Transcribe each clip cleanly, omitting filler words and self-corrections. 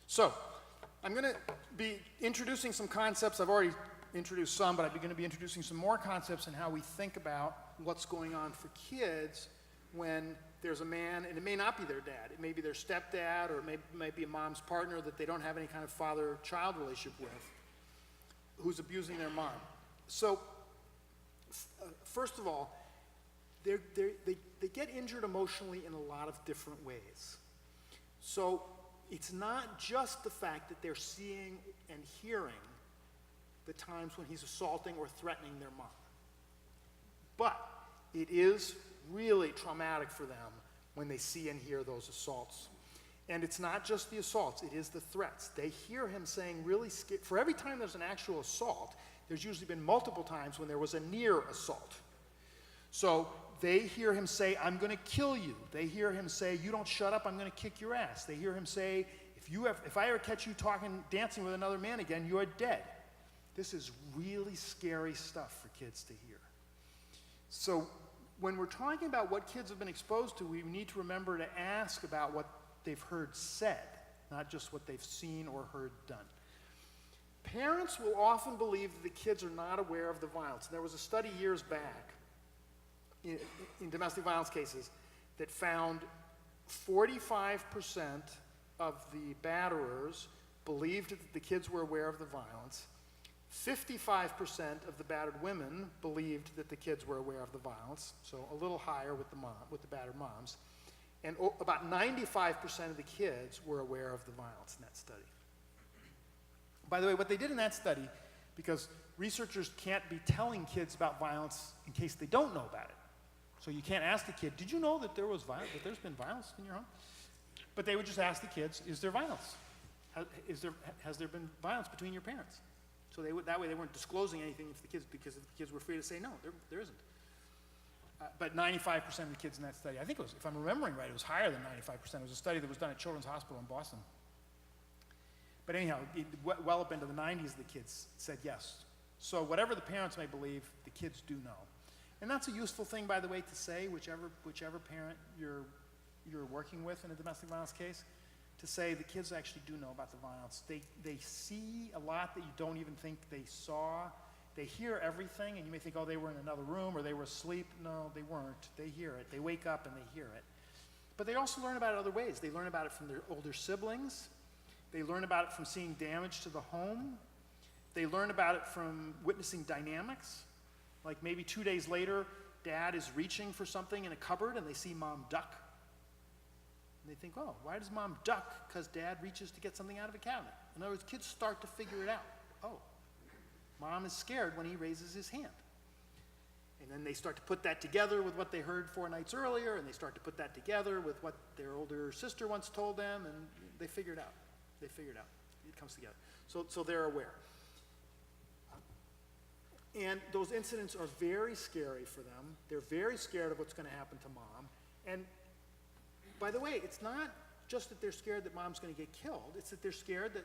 So, I'm going to be introducing some concepts. I've already introduced some, but I'm going to be introducing some more concepts in how we think about what's going on for kids when there's a man, and it may not be their dad. It may be their stepdad, or it may be a mom's partner that they don't have any kind of father-child relationship with, who's abusing their mom. So, first of all, they get injured emotionally in a lot of different ways. So, it's not just the fact that they're seeing and hearing the times when he's assaulting or threatening their mom. But it is really traumatic for them when they see and hear those assaults. And it's not just the assaults, it is the threats. They hear him saying really scary, for every time there's an actual assault, there's usually been multiple times when there was a near assault. So they hear him say, I'm going to kill you. They hear him say, you don't shut up, I'm going to kick your ass. They hear him say, if I ever catch you dancing with another man again, you're dead. This is really scary stuff for kids to hear. So when we're talking about what kids have been exposed to, we need to remember to ask about what they've heard said, not just what they've seen or heard done. Parents will often believe that the kids are not aware of the violence. There was a study years back in domestic violence cases that found 45% of the batterers believed that the kids were aware of the violence. 55% of the battered women believed that the kids were aware of the violence, so a little higher with the battered moms. And about 95% of the kids were aware of the violence in that study. By the way, what they did in that study, because researchers can't be telling kids about violence in case they don't know about it. So you can't ask the kid, did you know that there's been violence in your home? But they would just ask the kids, is there violence? Has there been violence between your parents? So that way they weren't disclosing anything because the kids were free to say, no, there isn't. But 95% of the kids in that study, I think it was, if I'm remembering right, it was higher than 95%. It was a study that was done at Children's Hospital in Boston. But anyhow, well up into the 90s, the kids said yes. So whatever the parents may believe, the kids do know. And that's a useful thing, by the way, to say, whichever parent you're working with in a domestic violence case, to say the kids actually do know about the violence. They see a lot that you don't even think they saw. They hear everything, and you may think, oh, they were in another room or they were asleep. No, they weren't. They hear it. They wake up and they hear it. But they also learn about it other ways. They learn about it from their older siblings. They learn about it from seeing damage to the home. They learn about it from witnessing dynamics. Like maybe 2 days later, dad is reaching for something in a cupboard and they see mom duck. And they think, oh, why does mom duck? Because dad reaches to get something out of a cabinet. In other words, kids start to figure it out. Oh, mom is scared when he raises his hand. And then they start to put that together with what they heard 4 nights earlier, and they start to put that together with what their older sister once told them, and they figure it out. They figure it out. It comes together. So they're aware. And those incidents are very scary for them. They're very scared of what's going to happen to mom. And by the way, it's not just that they're scared that mom's going to get killed. It's that they're scared that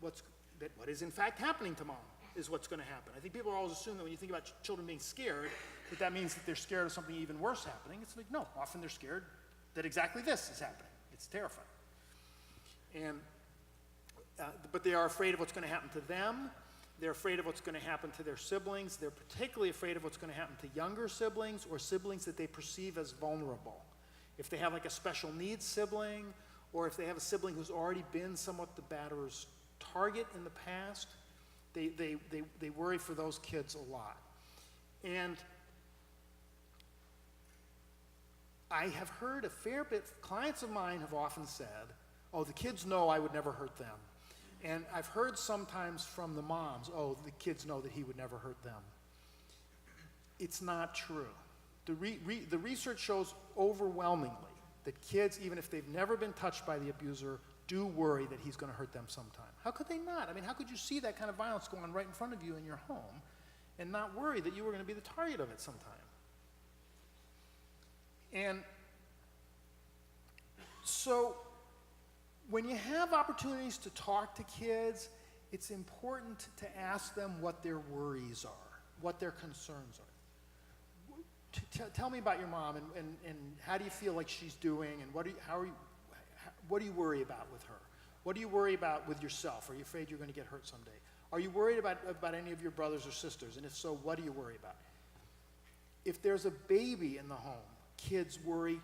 what is in fact happening to mom is what's going to happen. I think people always assume that when you think about children being scared, that means that they're scared of something even worse happening. It's like, no, often they're scared that exactly this is happening. It's terrifying. And but they are afraid of what's going to happen to them. They're afraid of what's going to happen to their siblings. They're particularly afraid of what's going to happen to younger siblings or siblings that they perceive as vulnerable. If they have like a special needs sibling, or if they have a sibling who's already been somewhat the batterer's target in the past, they worry for those kids a lot. And I have heard a fair bit, clients of mine have often said, oh, the kids know I would never hurt them. And I've heard sometimes from the moms, oh, the kids know that he would never hurt them. It's not true. The research shows overwhelmingly that kids, even if they've never been touched by the abuser, do worry that he's going to hurt them sometime. How could they not? I mean, how could you see that kind of violence going on right in front of you in your home and not worry that you were going to be the target of it sometime? And so when you have opportunities to talk to kids, it's important to ask them what their worries are, what their concerns are. Tell me about your mom, and how do you feel like she's doing, and what do you worry about with her? What do you worry about with yourself? Are you afraid you're going to get hurt someday? Are you worried about any of your brothers or sisters? And if so, what do you worry about? If there's a baby in the home, kids worry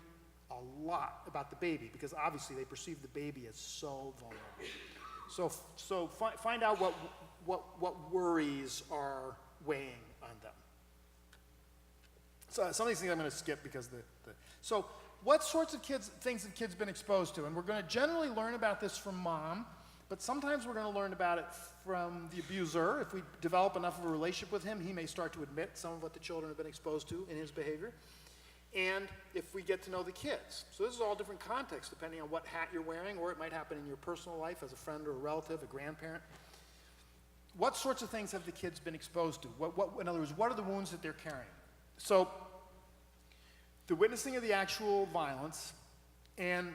a lot about the baby because obviously they perceive the baby as so vulnerable. So find out what worries are weighing on them. So some of these things I'm going to skip because so what sorts of things have kids been exposed to? And we're going to generally learn about this from mom, but sometimes we're going to learn about it from the abuser. If we develop enough of a relationship with him, he may start to admit some of what the children have been exposed to in his behavior. And if we get to know the kids. So this is all different contexts depending on what hat you're wearing, or it might happen in your personal life as a friend or a relative, a grandparent. What sorts of things have the kids been exposed to? In other words, what are the wounds that they're carrying? So the witnessing of the actual violence, and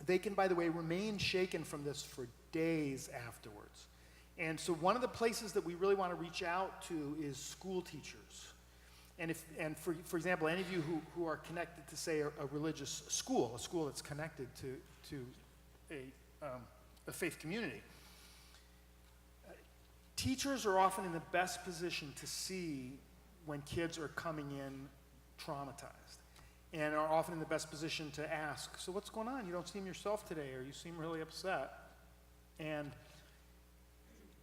they can, by the way, remain shaken from this for days afterwards. And so one of the places that we really want to reach out to is school teachers. And for example, any of you who are connected to, say, a religious school, a school that's connected to a faith community, teachers are often in the best position to see when kids are coming in traumatized, and are often in the best position to ask, so what's going on? You don't seem yourself today, or you seem really upset. And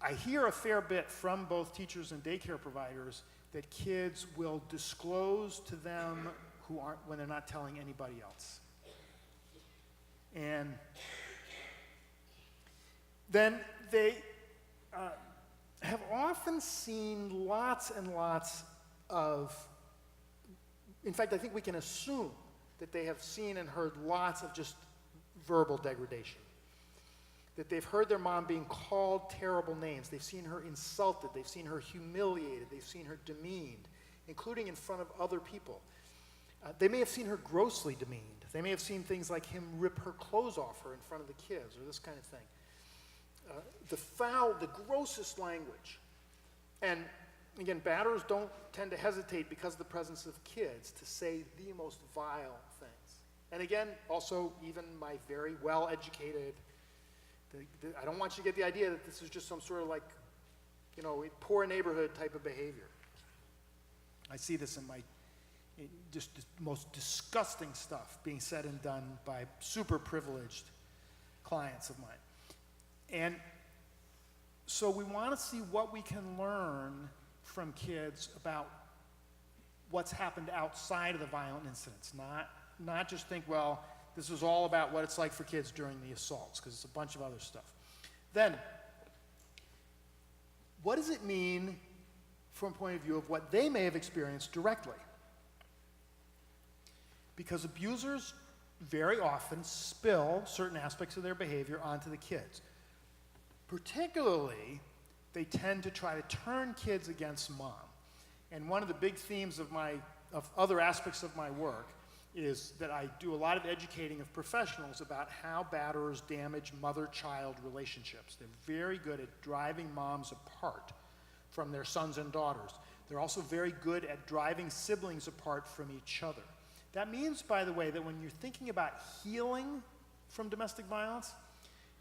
I hear a fair bit from both teachers and daycare providers that kids will disclose to them when they're not telling anybody else. And then they have often seen lots and lots of, in fact, I think we can assume that they have seen and heard lots of just verbal degradation. That they've heard their mom being called terrible names. They've seen her insulted. They've seen her humiliated. They've seen her demeaned, including in front of other people. They may have seen her grossly demeaned. They may have seen things like him rip her clothes off her in front of the kids, or this kind of thing. The grossest language. And again, batterers don't tend to hesitate because of the presence of kids to say the most vile things. And again, also, even my very well-educated, I don't want you to get the idea that this is just some sort of like, poor neighborhood type of behavior. I see this in just the most disgusting stuff being said and done by super privileged clients of mine. And so we want to see what we can learn from kids about what's happened outside of the violent incidents, not just think, well, this is all about what it's like for kids during the assaults, because it's a bunch of other stuff. Then, what does it mean from a point of view of what they may have experienced directly? Because abusers very often spill certain aspects of their behavior onto the kids. Particularly, they tend to try to turn kids against mom. And one of the big themes of other aspects of my work is that I do a lot of educating of professionals about how batterers damage mother-child relationships. They're very good at driving moms apart from their sons and daughters. They're also very good at driving siblings apart from each other. That means, by the way, that when you're thinking about healing from domestic violence,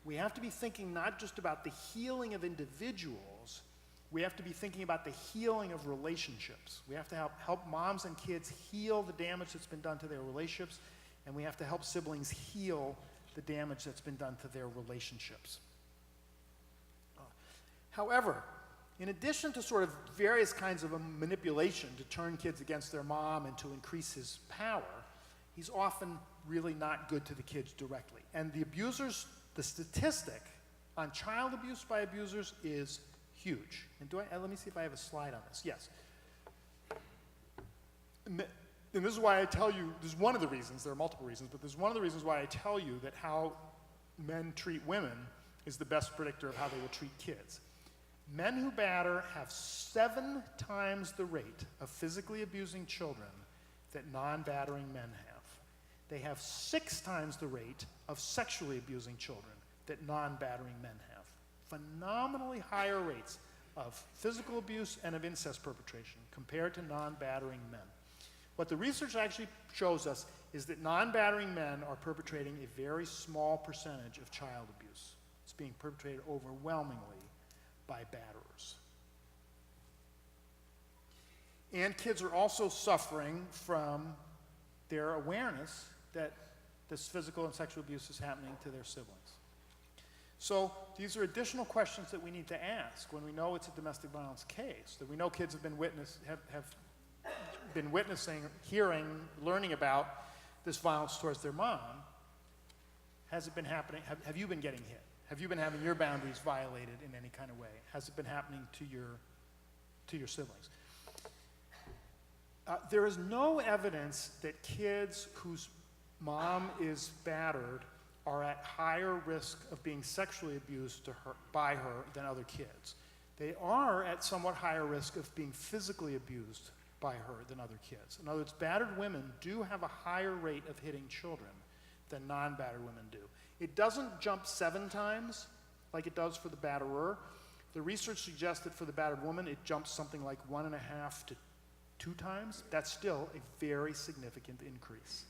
we have to be thinking not just about the healing of individuals, we have to be thinking about the healing of relationships. We have to help moms and kids heal the damage that's been done to their relationships, and we have to help siblings heal the damage that's been done to their relationships. However, in addition to sort of various kinds of manipulation to turn kids against their mom and to increase his power, he's often really not good to the kids directly. And the statistic on child abuse by abusers is huge. And let me see if I have a slide on this. Yes. And this is why I tell you, this is one of the reasons, there are multiple reasons, but this is one of the reasons why I tell you that how men treat women is the best predictor of how they will treat kids. Men who batter have 7 times the rate of physically abusing children that non-battering men have. They have 6 times the rate of sexually abusing children that non-battering men have. Phenomenally higher rates of physical abuse and of incest perpetration compared to non-battering men. What the research actually shows us is that non-battering men are perpetrating a very small percentage of child abuse. It's being perpetrated overwhelmingly by batterers. And kids are also suffering from their awareness that this physical and sexual abuse is happening to their siblings. So these are additional questions that we need to ask when we know it's a domestic violence case, that we know kids have been witnessing, hearing, learning about this violence towards their mom. Has it been happening? Have you been getting hit? Have you been having your boundaries violated in any kind of way? Has it been happening to your siblings? There is no evidence that kids whose mom is battered are at higher risk of being sexually abused by her than other kids. They are at somewhat higher risk of being physically abused by her than other kids. In other words, battered women do have a higher rate of hitting children than non-battered women do. It doesn't jump 7 times like it does for the batterer. The research suggests that for the battered woman, it jumps something like 1.5 to 2 times. That's still a very significant increase.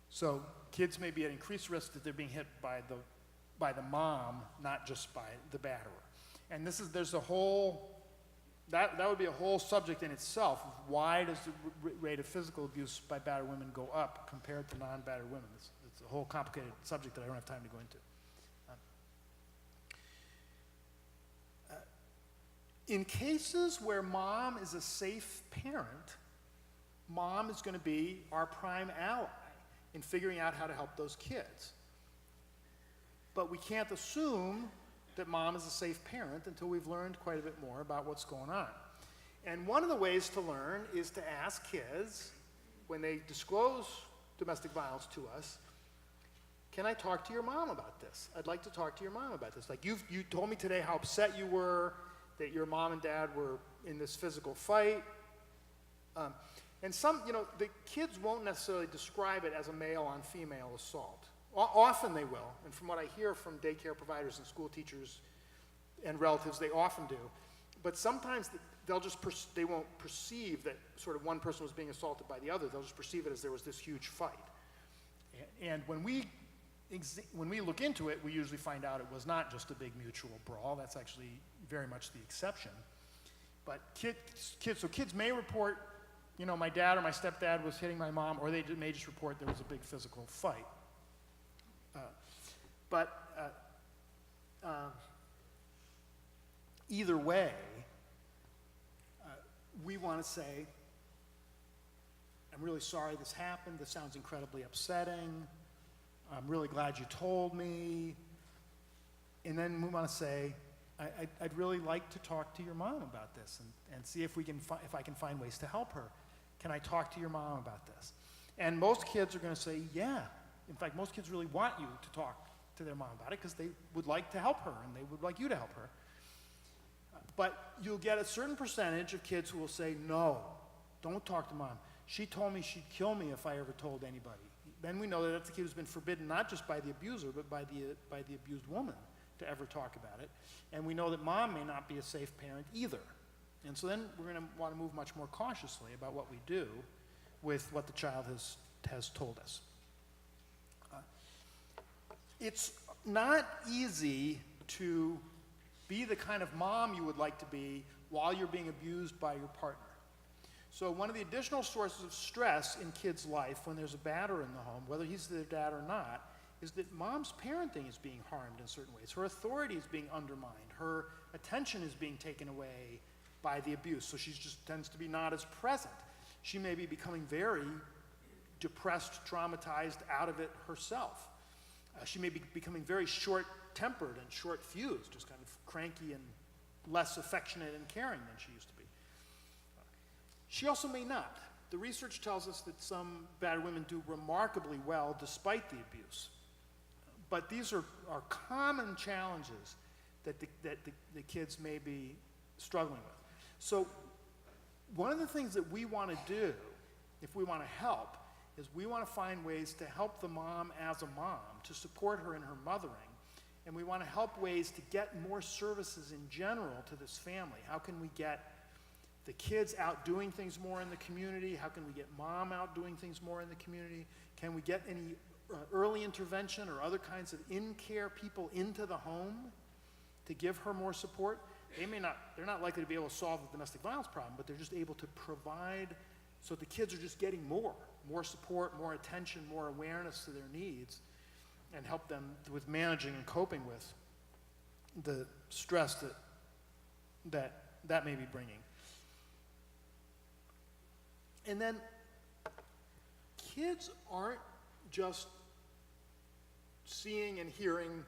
So kids may be at increased risk that they're being hit by the mom, not just by the batterer. And there's a whole, that would be a whole subject in itself. Why does the rate of physical abuse by battered women go up compared to non-battered women? It's a whole complicated subject that I don't have time to go into. In cases where mom is a safe parent, mom is going to be our prime ally in figuring out how to help those kids. But we can't assume that mom is a safe parent until we've learned quite a bit more about what's going on. And one of the ways to learn is to ask kids, when they disclose domestic violence to us, can I talk to your mom about this? I'd like to talk to your mom about this. Like you told me today how upset you were that your mom and dad were in this physical fight. And the kids won't necessarily describe it as a male on female assault. Often they will, and from what I hear from daycare providers and school teachers and relatives, they often do. But sometimes they won't perceive that sort of one person was being assaulted by the other. They'll just perceive it as there was this huge fight. And when we look into it, we usually find out it was not just a big mutual brawl. That's actually very much the exception. But kids may report, my dad or my stepdad was hitting my mom, or they may just report there was a big physical fight. Either way, we want to say, I'm really sorry this happened. This sounds incredibly upsetting. I'm really glad you told me. And then we want to say, I'd really like to talk to your mom about this and see if I can find ways to help her. Can I talk to your mom about this? And most kids are going to say, yeah. In fact, most kids really want you to talk to their mom about it because they would like to help her and they would like you to help her. But you'll get a certain percentage of kids who will say, no, don't talk to mom. She told me she'd kill me if I ever told anybody. Then we know that that's a kid who's been forbidden not just by the abuser, but by the abused woman to ever talk about it. And we know that mom may not be a safe parent either. And so then we're going to want to move much more cautiously about what we do with what the child has told us. It's not easy to be the kind of mom you would like to be while you're being abused by your partner. So one of the additional sources of stress in kids' life when there's a batterer in the home, whether he's their dad or not, is that mom's parenting is being harmed in certain ways. Her authority is being undermined. Her attention is being taken away by the abuse. So she just tends to be not as present. She may be becoming very depressed, traumatized, out of it herself. She may be becoming very short-tempered and short-fused, just kind of cranky and less affectionate and caring than she used to be. She also may not. The research tells us that some battered women do remarkably well despite the abuse. But these are common challenges that the kids may be struggling with. So one of the things that we want to do, if we want to help, is we want to find ways to help the mom as a mom, to support her in her mothering, and we want to help ways to get more services in general to this family. How can we get the kids out doing things more in the community? How can we get mom out doing things more in the community? Can we get any early intervention or other kinds of in-care people into the home to give her more support? They're not likely to be able to solve the domestic violence problem, but they're just able to provide so the kids are just getting more support, more attention, more awareness to their needs, and help them with managing and coping with the stress that may be bringing. And then kids aren't just seeing and hearing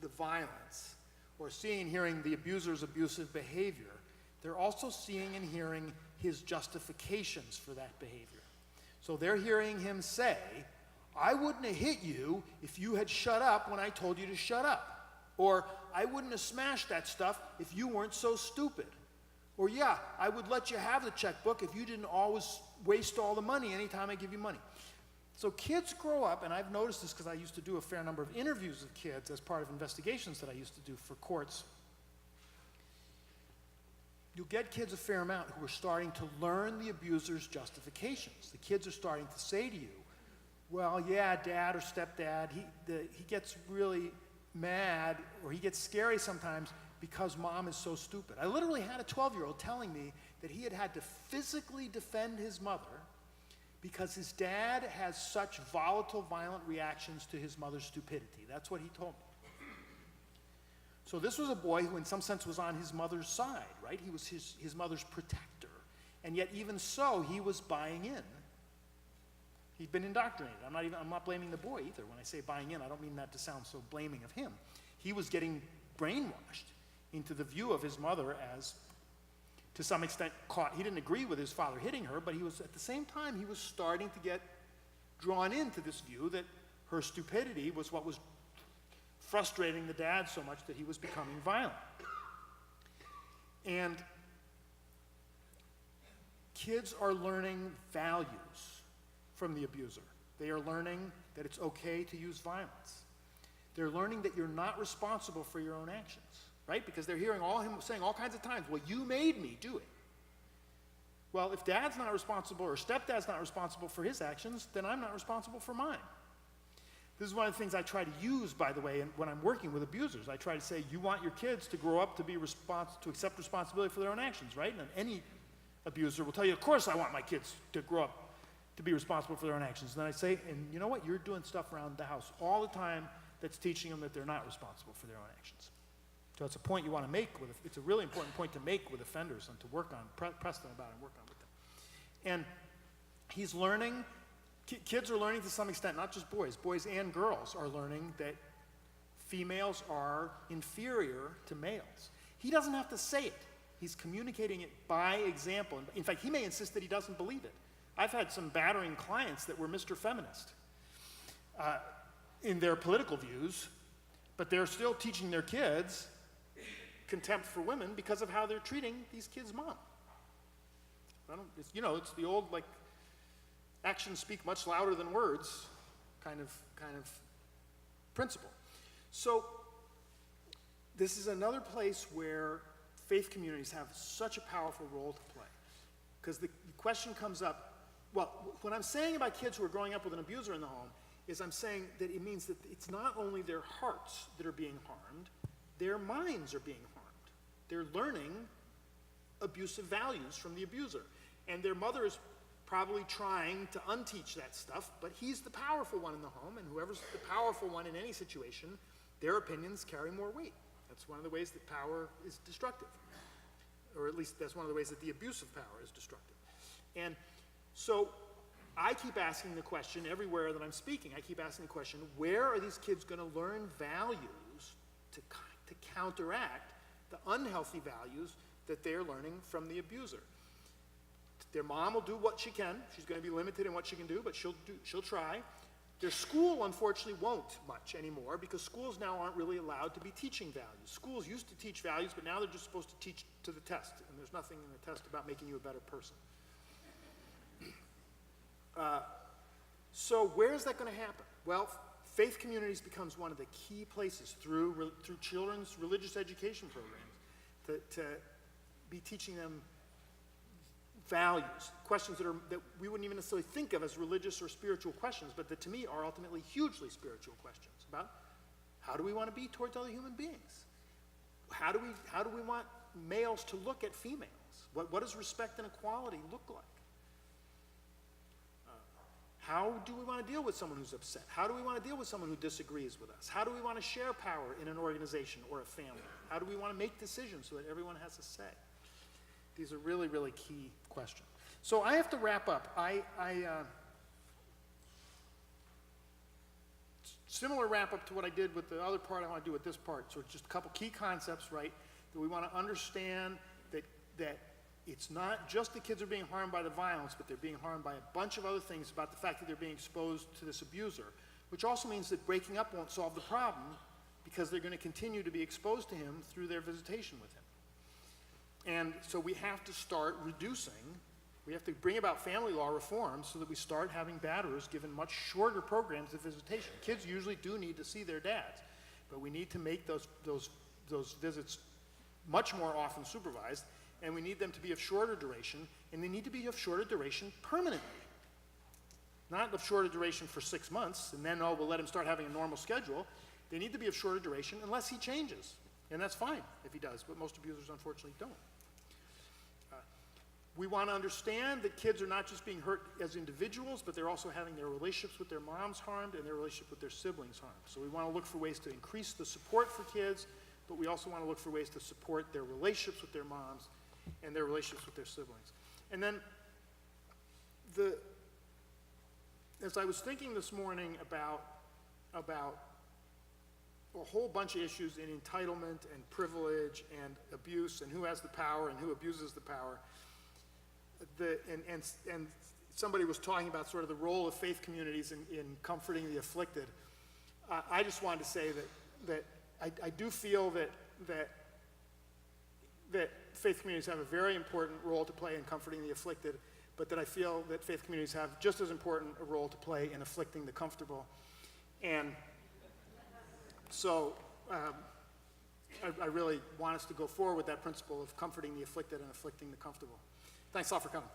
the violence or seeing and hearing the abuser's abusive behavior. They're also seeing and hearing his justifications for that behavior. So they're hearing him say, I wouldn't have hit you if you had shut up when I told you to shut up. Or, I wouldn't have smashed that stuff if you weren't so stupid. Or, yeah, I would let you have the checkbook if you didn't always waste all the money anytime I give you money. So kids grow up, and I've noticed this because I used to do a fair number of interviews with kids as part of investigations that I used to do for courts. You'll get kids a fair amount who are starting to learn the abuser's justifications. The kids are starting to say to you, well, yeah, dad or stepdad, he gets really mad or he gets scary sometimes because mom is so stupid. I literally had a 12-year-old telling me that he had to physically defend his mother because his dad has such volatile, violent reactions to his mother's stupidity. That's what he told me. So this was a boy who in some sense was on his mother's side, right? He was his mother's protector. And yet even so, he was buying in. He'd been indoctrinated. I'm not blaming the boy either. When I say buying in, I don't mean that to sound so blaming of him. He was getting brainwashed into the view of his mother as, to some extent, caught. He didn't agree with his father hitting her, but he was, at the same time, he was starting to get drawn into this view that her stupidity was what was frustrating the dad so much that he was becoming violent. And kids are learning values from the abuser. They are learning that it's okay to use violence. They're learning that you're not responsible for your own actions, right? Because they're hearing him saying all kinds of times, well, you made me do it. Well, if dad's not responsible or stepdad's not responsible for his actions, then I'm not responsible for mine. This is one of the things I try to use, by the way, when I'm working with abusers. I try to say, you want your kids to grow up to to accept responsibility for their own actions, right? And any abuser will tell you, of course I want my kids to grow up to be responsible for their own actions. And then I say, and you know what? You're doing stuff around the house all the time that's teaching them that they're not responsible for their own actions. So it's a point you want to make it's a really important point to make with offenders and to work on, press them about and work on with them. And he's learning, kids are learning to some extent, not just boys and girls are learning that females are inferior to males. He doesn't have to say it. He's communicating it by example. In fact, he may insist that he doesn't believe it. I've had some battering clients that were Mr. Feminist in their political views, but they're still teaching their kids contempt for women because of how they're treating these kids' mom. It's the old, like, actions speak much louder than words kind of principle. So this is another place where faith communities have such a powerful role to play. Because the question comes up, well, what I'm saying about kids who are growing up with an abuser in the home is I'm saying that it means that it's not only their hearts that are being harmed, their minds are being harmed. They're learning abusive values from the abuser. And their mother is probably trying to unteach that stuff, but he's the powerful one in the home, and whoever's the powerful one in any situation, their opinions carry more weight. That's one of the ways that power is destructive. Or at least that's one of the ways that the abuse of power is destructive. And so I keep asking the question everywhere that I'm speaking. I keep asking the question, where are these kids going to learn values to counteract the unhealthy values that they're learning from the abuser? Their mom will do what she can. She's going to be limited in what she can do, but she'll try. Their school, unfortunately, won't much anymore because schools now aren't really allowed to be teaching values. Schools used to teach values, but now they're just supposed to teach to the test, and there's nothing in the test about making you a better person. So where is that going to happen? Well, faith communities becomes one of the key places through children's religious education programs to be teaching them values, questions that we wouldn't even necessarily think of as religious or spiritual questions, but that to me are ultimately hugely spiritual questions about how do we want to be towards other human beings? How do we want males to look at females? What does respect and equality look like? How do we want to deal with someone who's upset? How do we want to deal with someone who disagrees with us? How do we want to share power in an organization or a family? How do we want to make decisions so that everyone has a say? These are really, really key questions. So I have to wrap up. Similar wrap up to what I did with the other part I want to do with this part. So just a couple key concepts, right? That we want to understand that it's not just the kids are being harmed by the violence, but they're being harmed by a bunch of other things about the fact that they're being exposed to this abuser, which also means that breaking up won't solve the problem because they're going to continue to be exposed to him through their visitation with him. And so we have to start reducing, we have to bring about family law reform so that we start having batterers given much shorter programs of visitation. Kids usually do need to see their dads, but we need to make those visits much more often supervised, and we need them to be of shorter duration, and they need to be of shorter duration permanently. Not of shorter duration for 6 months, and then, oh, we'll let him start having a normal schedule. They need to be of shorter duration unless he changes, and that's fine if he does, but most abusers unfortunately don't. We want to understand that kids are not just being hurt as individuals, but they're also having their relationships with their moms harmed and their relationship with their siblings harmed. So we want to look for ways to increase the support for kids, but we also want to look for ways to support their relationships with their moms and their relationships with their siblings. And then, as I was thinking this morning about a whole bunch of issues in entitlement and privilege and abuse and who has the power and who abuses the power, and somebody was talking about sort of the role of faith communities in comforting the afflicted. I just wanted to say that I do feel that faith communities have a very important role to play in comforting the afflicted, but that I feel that faith communities have just as important a role to play in afflicting the comfortable. And so I really want us to go forward with that principle of comforting the afflicted and afflicting the comfortable. Thanks a lot for coming.